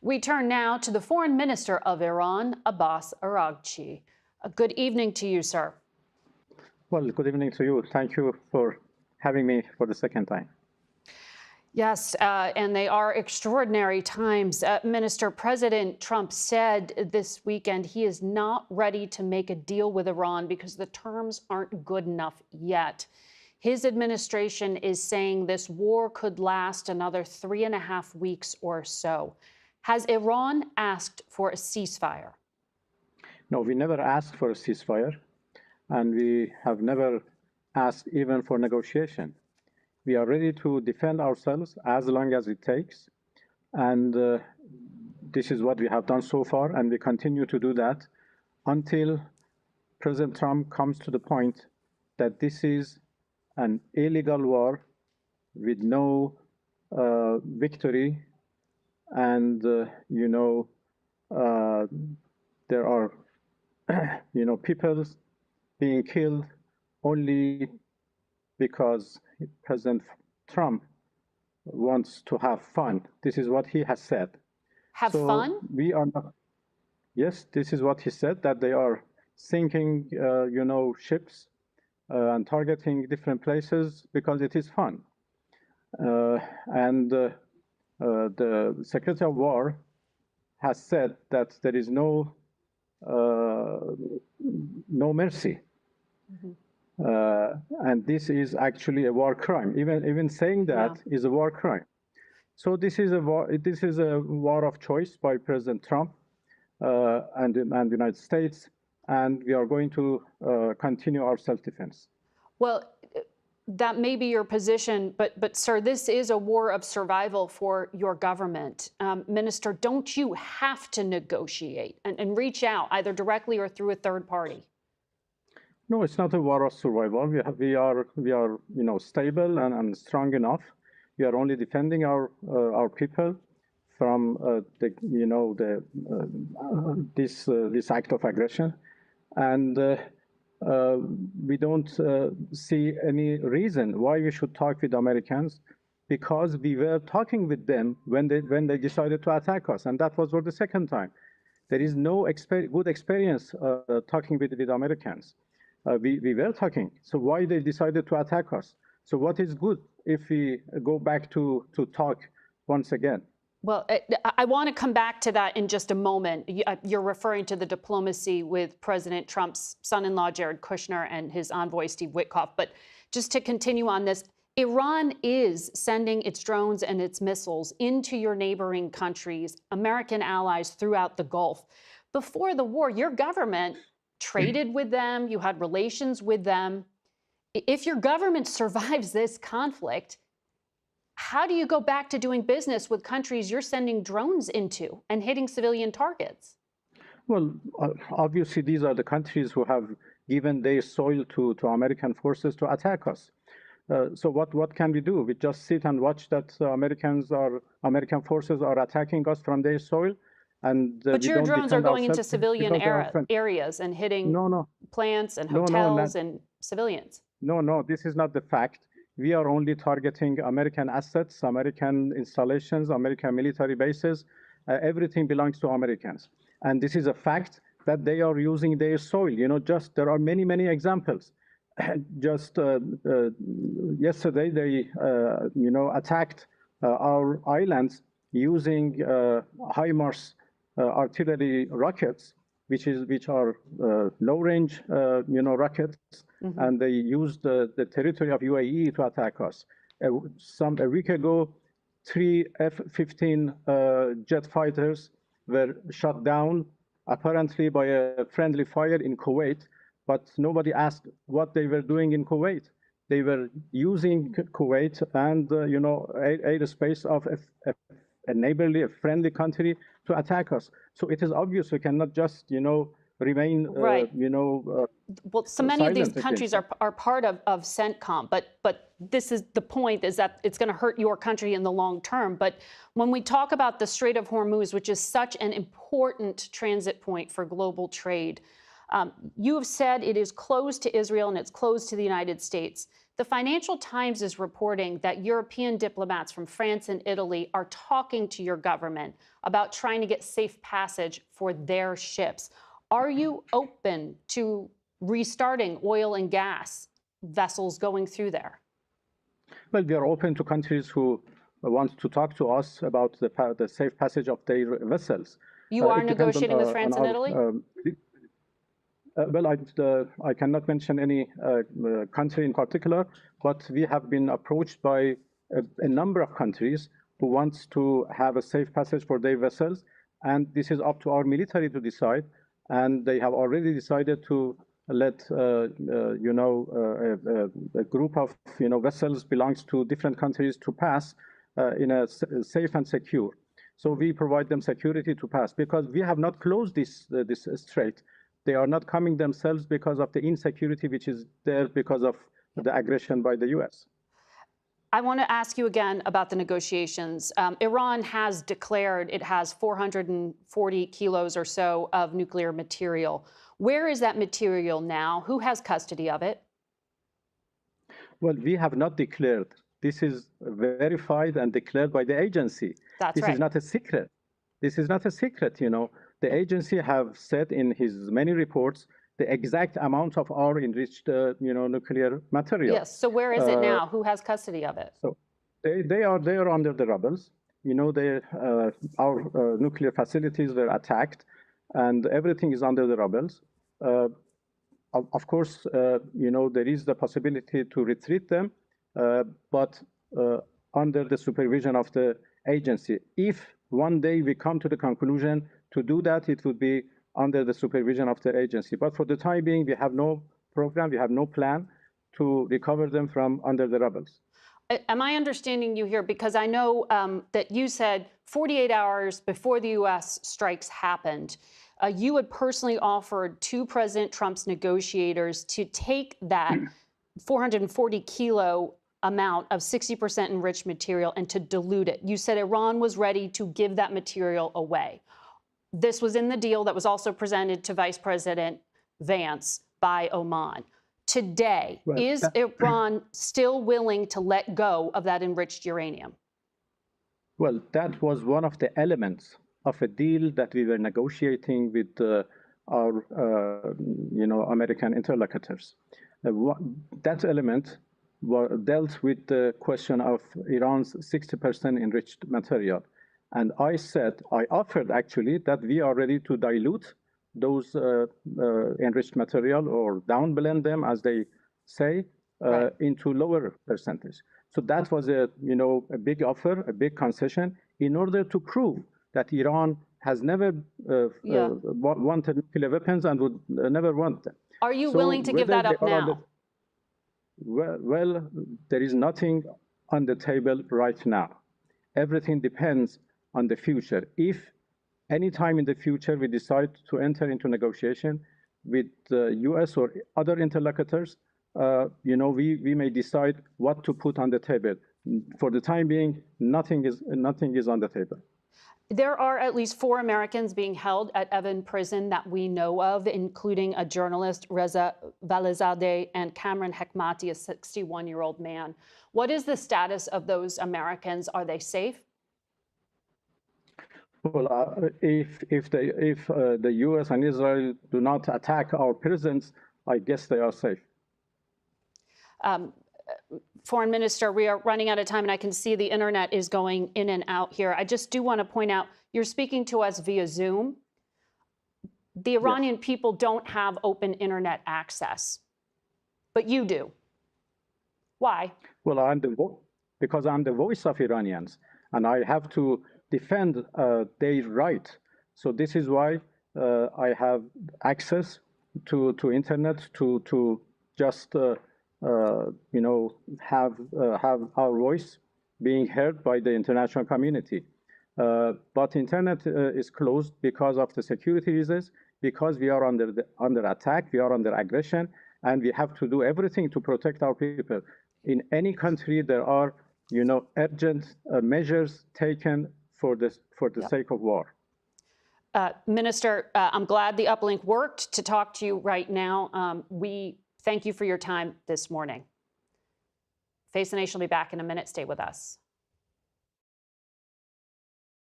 We turn now to the Foreign Minister of Iran, Abbas Araghchi. Good evening to you, sir. Well, good evening to you. Thank you for having me for the second time. Yes, and they are extraordinary times. Minister, President Trump said this weekend he is not ready to make a deal with Iran because the terms aren't good enough yet. His administration is saying this war could last another 3.5 weeks or so. Has Iran asked for a ceasefire? No, we never asked for a ceasefire, and we have never asked even for negotiation. We are ready to defend ourselves as long as it takes, and this is what we have done so far, and we continue to do that until President Trump comes to the point that this is an illegal war with no victory, and there are people being killed only because President Trump wants to have fun. This is what he has said. Have fun? We are not. Yes, this is what he said, that they are sinking, ships and targeting different places because it is fun. And the Secretary of War has said that there is no mercy. Mm-hmm. And this is actually a war crime. Even saying that is a war crime. So this is a war. This is a war of choice by President Trump and the United States, and we are going to continue our self-defense. Well, that may be your position, but sir, this is a war of survival for your government. Minister, don't you have to negotiate and reach out either directly or through a third party? No, it's not a war of survival. We are stable and strong enough. We are only defending our people from this act of aggression, and we don't see any reason why we should talk with Americans, because we were talking with them when they decided to attack us, and that was for the second time. There is no good experience talking with Americans. We were talking, so why they decided to attack us? So what is good if we go back to talk once again? Well, I want to come back to that in just a moment. You're referring to the diplomacy with President Trump's son-in-law, Jared Kushner, and his envoy, Steve Witkoff. But just to continue on this, Iran is sending its drones and its missiles into your neighboring countries, American allies throughout the Gulf. Before the war, your government traded with them, you had relations with them. If your government survives this conflict, how do you go back to doing business with countries you're sending drones into and hitting civilian targets? Well, obviously, these are the countries who have given their soil to American forces to attack us. So what can we do? We just sit and watch that American forces are attacking us from their soil? But your drones are going into civilian areas and hitting plants and hotels and civilians. No, this is not the fact. We are only targeting American assets, American installations, American military bases. Everything belongs to Americans. And this is a fact that they are using their soil. There are many examples. Just yesterday, they attacked our islands using HIMARS artillery rockets, which are low-range, rockets, mm-hmm. and they used the territory of UAE to attack us. A week ago, 3 F-15 jet fighters were shot down, apparently by a friendly fire in Kuwait, but nobody asked what they were doing in Kuwait. They were using Kuwait and airspace of a neighborly, a friendly country to attack us. So it is obvious we cannot just, remain, right. Well, so many of these countries are part of CENTCOM, but this is the point, is that it's going to hurt your country in the long term. But when we talk about the Strait of Hormuz, which is such an important transit point for global trade, you have said it is closed to Israel and it's closed to the United States. The Financial Times is reporting that European diplomats from France and Italy are talking to your government about trying to get safe passage for their ships. Are you open to restarting oil and gas vessels going through there? Well, we are open to countries who want to talk to us about the safe passage of their vessels. You are It depends negotiating with on France and Italy? Well, I cannot mention any country in particular, but we have been approached by a number of countries who wants to have a safe passage for their vessels, and this is up to our military to decide. And they have already decided to let a group of vessels belongs to different countries to pass in a safe and secure. So we provide them security to pass because we have not closed this strait. They are not coming themselves because of the insecurity which is there because of the aggression by the U.S. I want to ask you again about the negotiations. Iran has declared it has 440 kilos or so of nuclear material. Where is that material now? Who has custody of it? Well, we have not declared. This is verified and declared by the agency. That's right. This is not a secret. This is not a secret, The agency have said in his many reports the exact amount of our enriched, nuclear material. Yes. So where is it now? Who has custody of it? So they are under the rubbles. Our nuclear facilities were attacked, and everything is under the rubbles. Of course, there is the possibility to retreat them, but under the supervision of the agency. If one day we come to the conclusion to do that, it would be under the supervision of the agency. But for the time being, we have no program, we have no plan to recover them from under the rubbles. Am I understanding you here? Because I know that you said 48 hours before the U.S. strikes happened, you had personally offered to President Trump's negotiators to take that 440 kilo amount of 60% enriched material and to dilute it. You said Iran was ready to give that material away. This was in the deal that was also presented to Vice President Vance by Oman. Today, is Iran still willing to let go of that enriched uranium? Well, that was one of the elements of a deal that we were negotiating with our, American interlocutors. That element dealt with the question of Iran's 60% enriched material. And I offered actually that we are ready to dilute those enriched material or downblend them, as they say, into lower percentage. So that was a big offer, a big concession, in order to prove that Iran has never wanted nuclear weapons and would never want them. Are you willing to give that up now? Well, there is nothing on the table right now. Everything depends on the future. If any time in the future we decide to enter into negotiation with the U.S. or other interlocutors, we may decide what to put on the table. For the time being, nothing is on the table. There are at least 4 Americans being held at Evin prison that we know of, including a journalist, Reza Valizadeh, and Cameron Hekmati, a 61-year-old man. What is the status of those Americans? Are they safe? Well, if the U.S. and Israel do not attack our prisons, I guess they are safe. Foreign Minister, we are running out of time, and I can see the internet is going in and out here. I just do want to point out, you're speaking to us via Zoom. The Iranian people don't have open internet access, but you do. Why? Well, because I'm the voice of Iranians, and I have to defend their right. So this is why I have access to internet to just have our voice being heard by the international community. But internet is closed because of the security reasons, because we are under attack, we are under aggression, and we have to do everything to protect our people. In any country, there are urgent measures taken for the sake of war. Minister, I'm glad the uplink worked to talk to you right now. We thank you for your time this morning. Face the Nation will be back in a minute. Stay with us.